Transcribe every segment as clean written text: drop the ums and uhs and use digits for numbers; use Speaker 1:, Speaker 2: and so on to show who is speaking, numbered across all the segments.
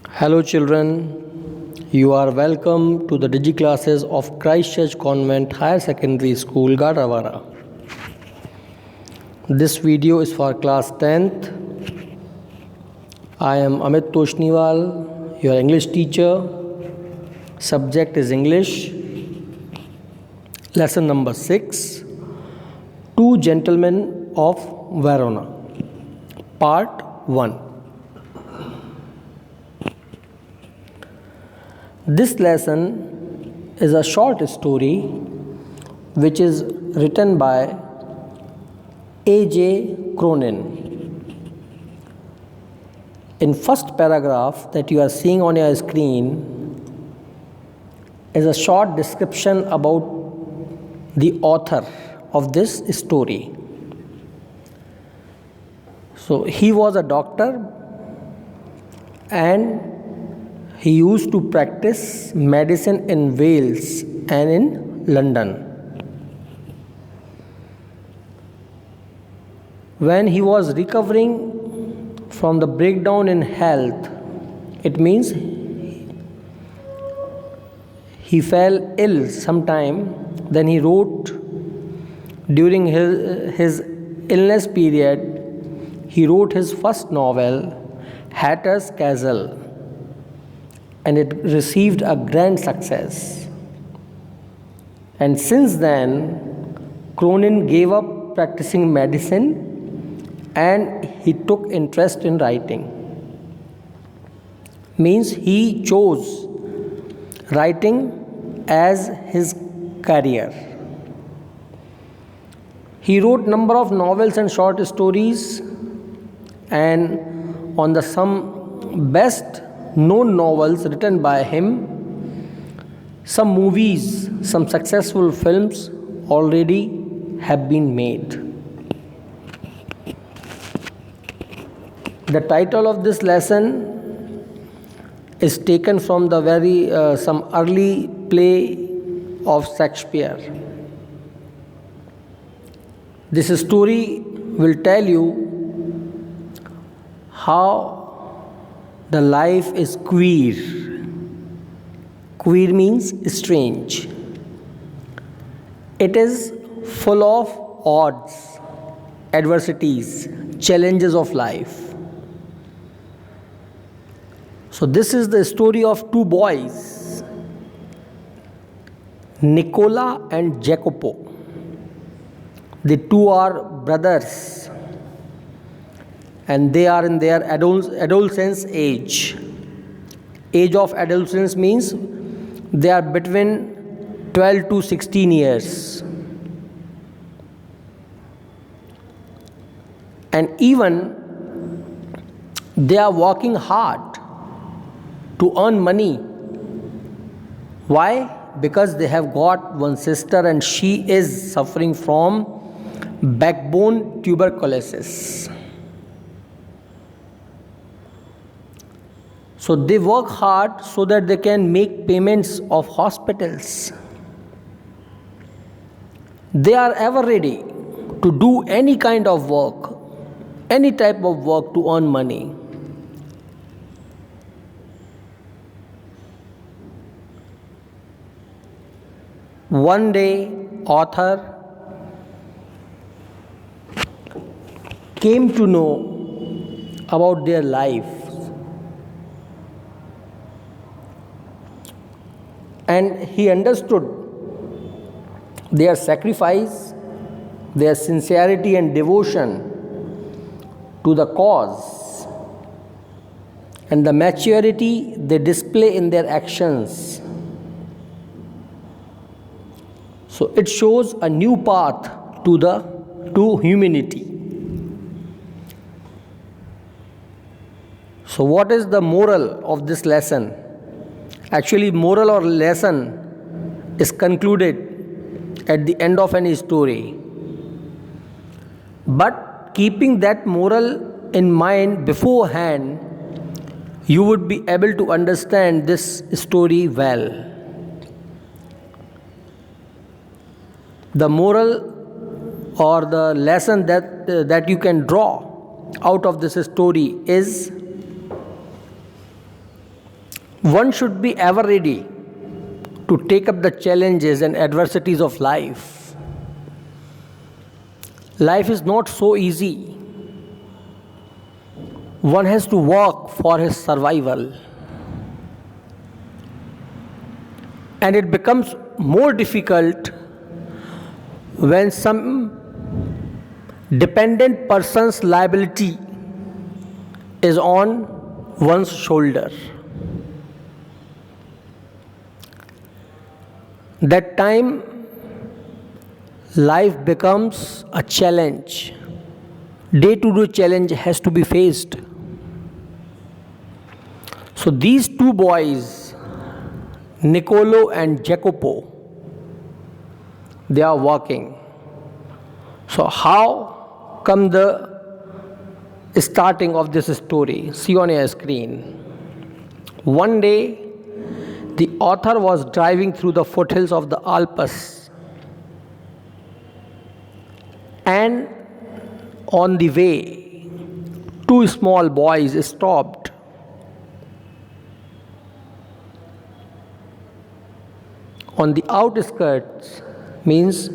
Speaker 1: Hello, children. You are welcome to the Digi classes of Christ Church Convent Higher Secondary School, Gadawara. This video is for class 10th. I am Amit Toshniwal, your English teacher. Subject is English. Lesson number 6, Two Gentlemen of Verona. Part 1. This lesson is a short story which is written by A.J. Cronin. In first paragraph that you are seeing on your screen is a short description about the author of this story. So he was a doctor and he used to practice medicine in Wales and in London. When he was recovering from the breakdown in health, it means he fell ill sometime, then he wrote during his illness period, he wrote his first novel, Hatter's Castle, and it received a grand success. And since then, Cronin gave up practicing medicine and he took interest in writing. Means he chose writing as his career. He wrote number of novels and short stories, and on the some best known novels written by him, some movies, some successful films already have been made. The title of this lesson is taken from the some early play of Shakespeare. This story will tell you how the life is queer. Queer means strange. It is full of odds, adversities, challenges of life. So this is the story of two boys, Nicola and Jacopo. The two are brothers and they are in their adolescence age. Age of adolescence means they are between 12 to 16 years. And even they are working hard to earn money. Why? Because they have got one sister and she is suffering from backbone tuberculosis. So they work hard so that they can make payments of hospitals. They are ever ready to do any kind of work, any type of work to earn money. One day, author came to know about their life. And he understood their sacrifice, their sincerity and devotion to the cause, and the maturity they display in their actions. So it shows a new path to humanity. So what is the moral of this lesson? Actually, moral or lesson is concluded at the end of any story. But keeping that moral in mind beforehand, you would be able to understand this story well. The moral or the lesson that you can draw out of this story is One should be ever ready to take up the challenges and adversities of life. Life is not so easy. One has to work for his survival. And it becomes more difficult when some dependent person's liability is on one's shoulder. That time, life becomes a challenge. Day-to-day challenge has to be faced. So these two boys, Nicolo and Jacopo, they are working. So how come the starting of this story? See on your screen. One day, the author was driving through the foothills of the Alps, and on the way, two small boys stopped. On the outskirts, means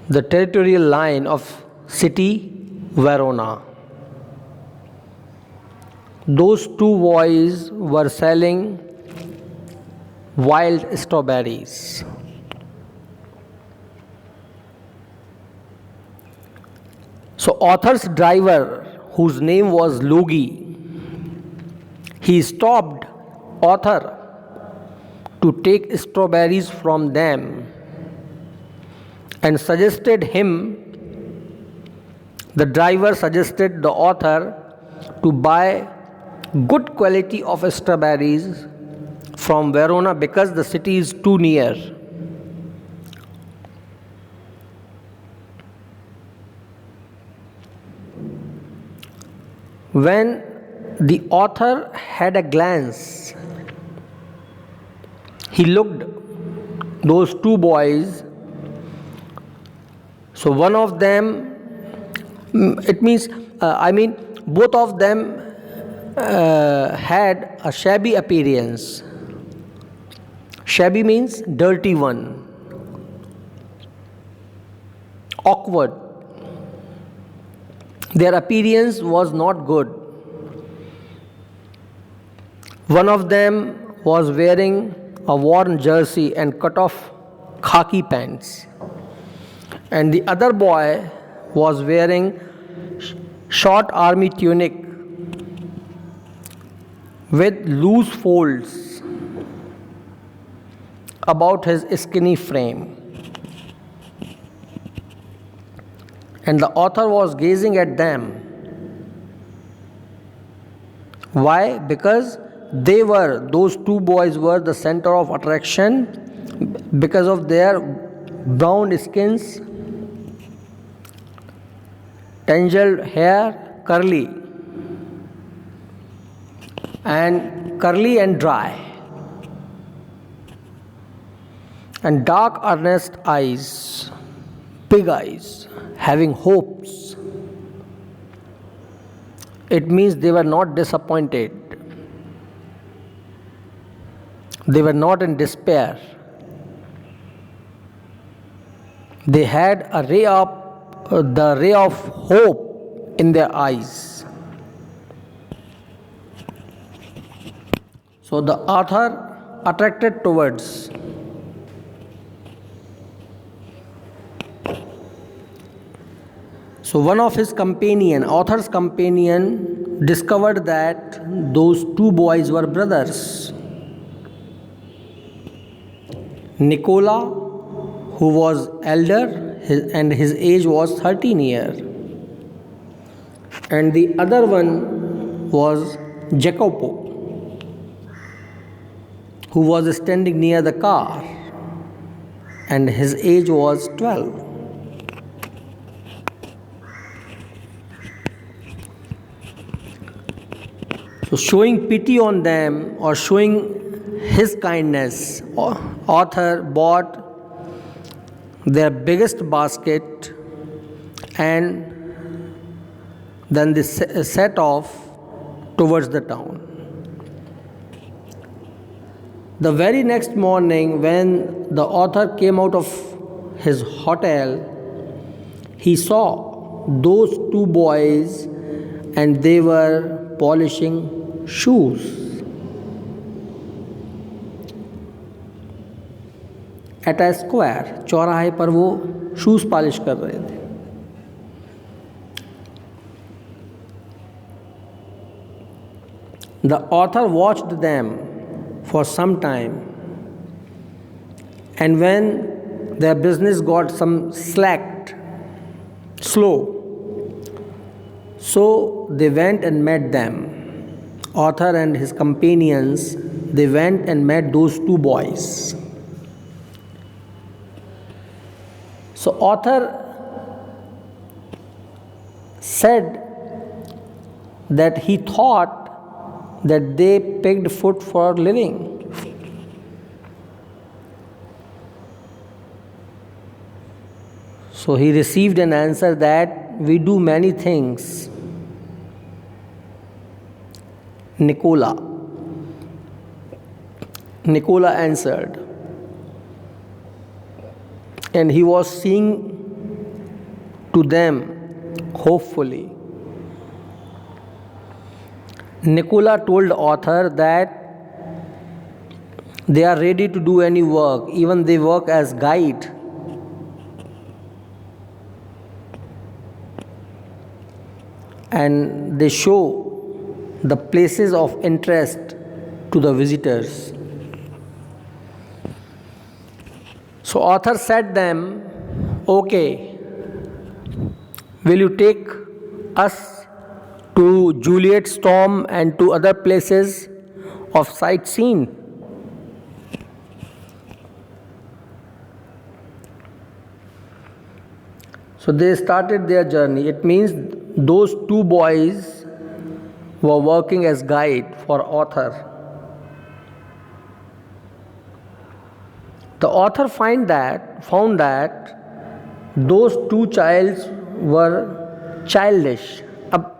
Speaker 1: the territorial line of city Verona. Those two boys were selling wild strawberries. So author's driver, whose name was Logi, he stopped author to take strawberries from them and suggested him, the driver suggested the author to buy good quality of strawberries from Verona because the city is too near. When the author had a glance, he looked those two boys. So one of them, both of them had a shabby appearance. Shabby means dirty one, awkward. Their appearance was not good. One of them was wearing a worn jersey and cut off khaki pants, and the other boy was wearing short army tunic with loose folds about his skinny frame. And the author was gazing at them. Why? Because those two boys were the center of attraction because of their brown skins, tangled hair, curly and dry, and dark earnest eyes, big eyes, having hopes. It means they were not disappointed. They were not in despair. They had the ray of hope in their eyes. So the author attracted towards. So one of his author's companion, discovered that those two boys were brothers. Nicola, who was elder, and his age was 13 years. And the other one was Jacopo, who was standing near the car, and his age was 12. So showing pity on them or showing his kindness, author bought their biggest basket and then they set off towards the town. The very next morning, when the author came out of his hotel, he saw those two boys and they were polishing shoes. At a square, चौराहे पर वो shoes polish कर रहे थे. The author watched them for some time, and when their business got some slow, so they went and met them. Author and his companions, they went and met those two boys. So author said that he thought that they picked food for living. So he received an answer that we do many things. Nicola answered, and he was seeing to them hopefully. Nicola told author that they are ready to do any work, even they work as guide. And they show the places of interest to the visitors. So author said them, okay, will you take us to Juliet's Tomb and to other places of sightseeing? So they started their journey. It means those two boys were working as guide for author. The author found that those two childs were childish.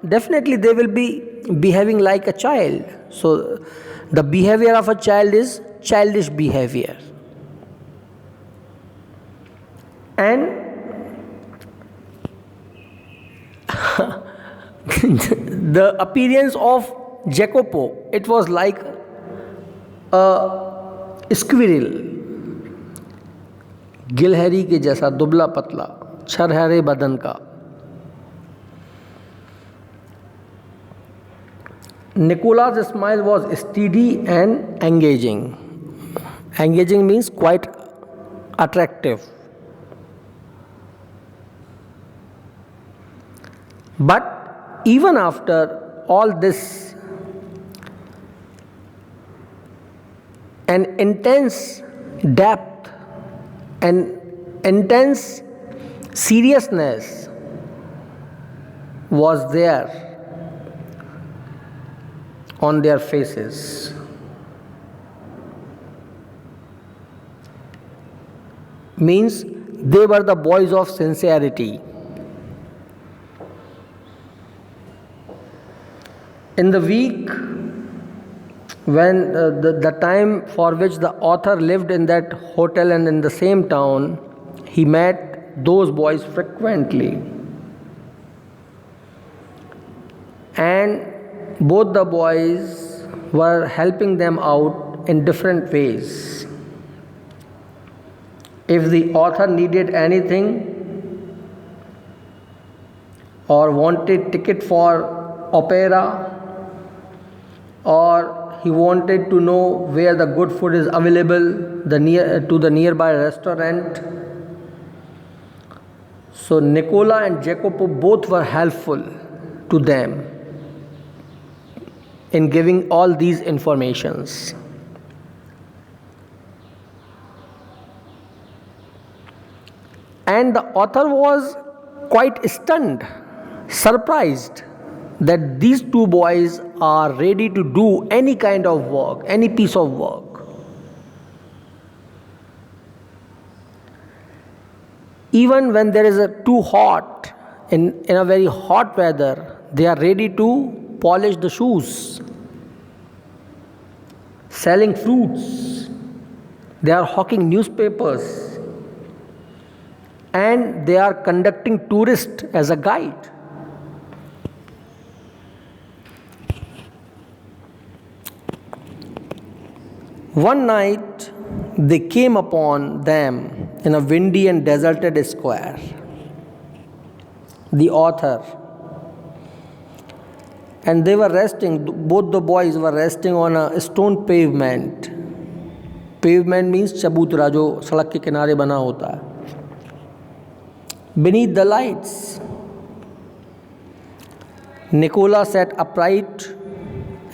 Speaker 1: Definitely they will be behaving like a child. So the behavior of a child is childish behavior. And the appearance of Jacopo, it was like a squirrel. गिलहरी के जैसा दुबला पतला छरहरे बदन का. Nicola's smile was steady and engaging. Engaging means quite attractive. But even after all this, an intense depth and intense seriousness was there on their faces. Means they were the boys of sincerity. In the week when the time for which the author lived in that hotel and in the same town, he met those boys frequently. And both the boys were helping them out in different ways. If the author needed anything or wanted ticket for opera, or he wanted to know where the good food is available to the nearby restaurant. So Nicola and Jacopo both were helpful to them in giving all these informations. And the author was quite stunned, surprised that these two boys are ready to do any kind of work, any piece of work. Even when there is too hot, in a very hot weather, they are ready to polish the shoes, selling fruits. They are hawking newspapers and they are conducting tourists as a guide. One night they came upon them in a windy and deserted square. The author and they were resting, both the boys were resting on a stone pavement. Pavement means चबूतरा जो सड़क के किनारे बना होता है. Beneath the lights, Nicola sat upright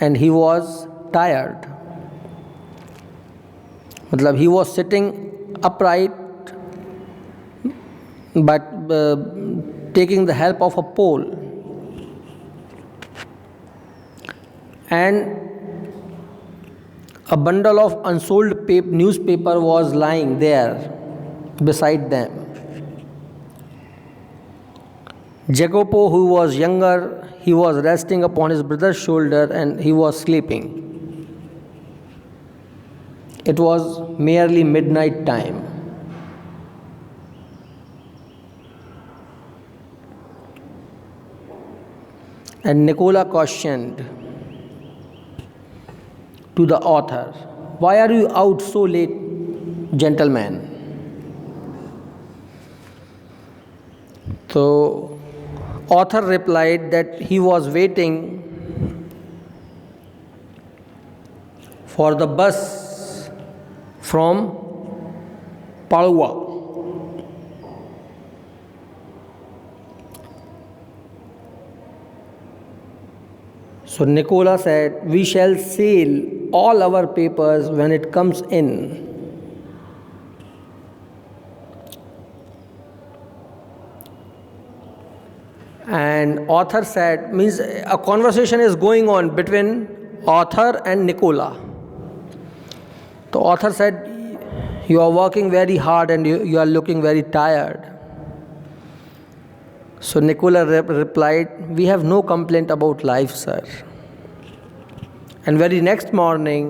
Speaker 1: and he was tired. मतलब he was sitting upright but taking the help of a pole. And a bundle of unsold newspaper was lying there beside them. Jacopo, who was younger, he was resting upon his brother's shoulder and he was sleeping. It was merely midnight time. And Nicola cautioned to the author, "Why are you out so late, gentleman?" So, author replied that he was waiting for the bus from Padua. So Nicola said, "We shall sell all our papers when it comes in." And author said, means a conversation is going on between author and Nicola. The author said, "You are working very hard and you are looking very tired." So Nicola replied, "We have no complaint about life, sir." And very next morning,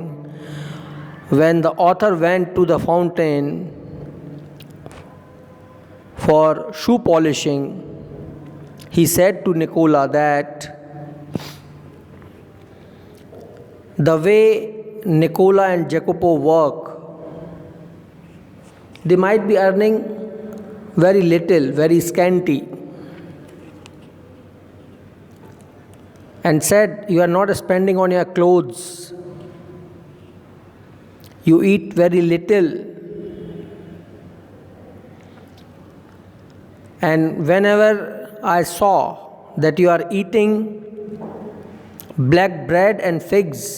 Speaker 1: when the author went to the fountain for shoe polishing, he said to Nicola that the way Nicola and Jacopo work, they might be earning very little, very scanty. And said, "You are not spending on your clothes. You eat very little. And whenever I saw that you are eating black bread and figs,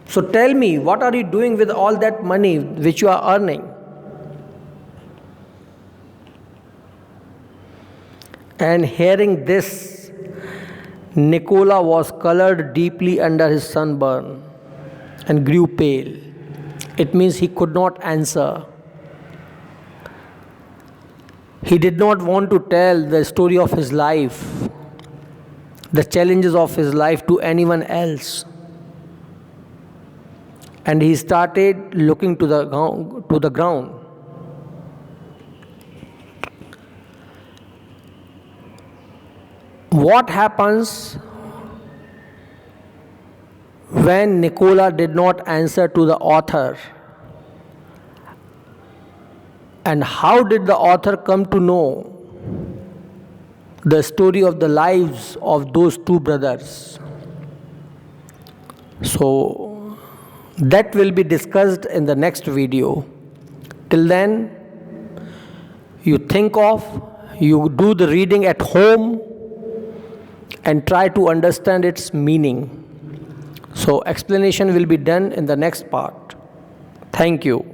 Speaker 1: so tell me, what are you doing with all that money which you are earning?" And hearing this, Nicola was colored deeply under his sunburn and grew pale. It means he could not answer. He did not want to tell the story of his life, the challenges of his life to anyone else. And he started looking to the ground. What happens when Nicola did not answer to the author? And how did the author come to know the story of the lives of those two brothers? So that will be discussed in the next video. Till then, you think of, you do the reading at home and try to understand its meaning. So explanation will be done in the next part. Thank you.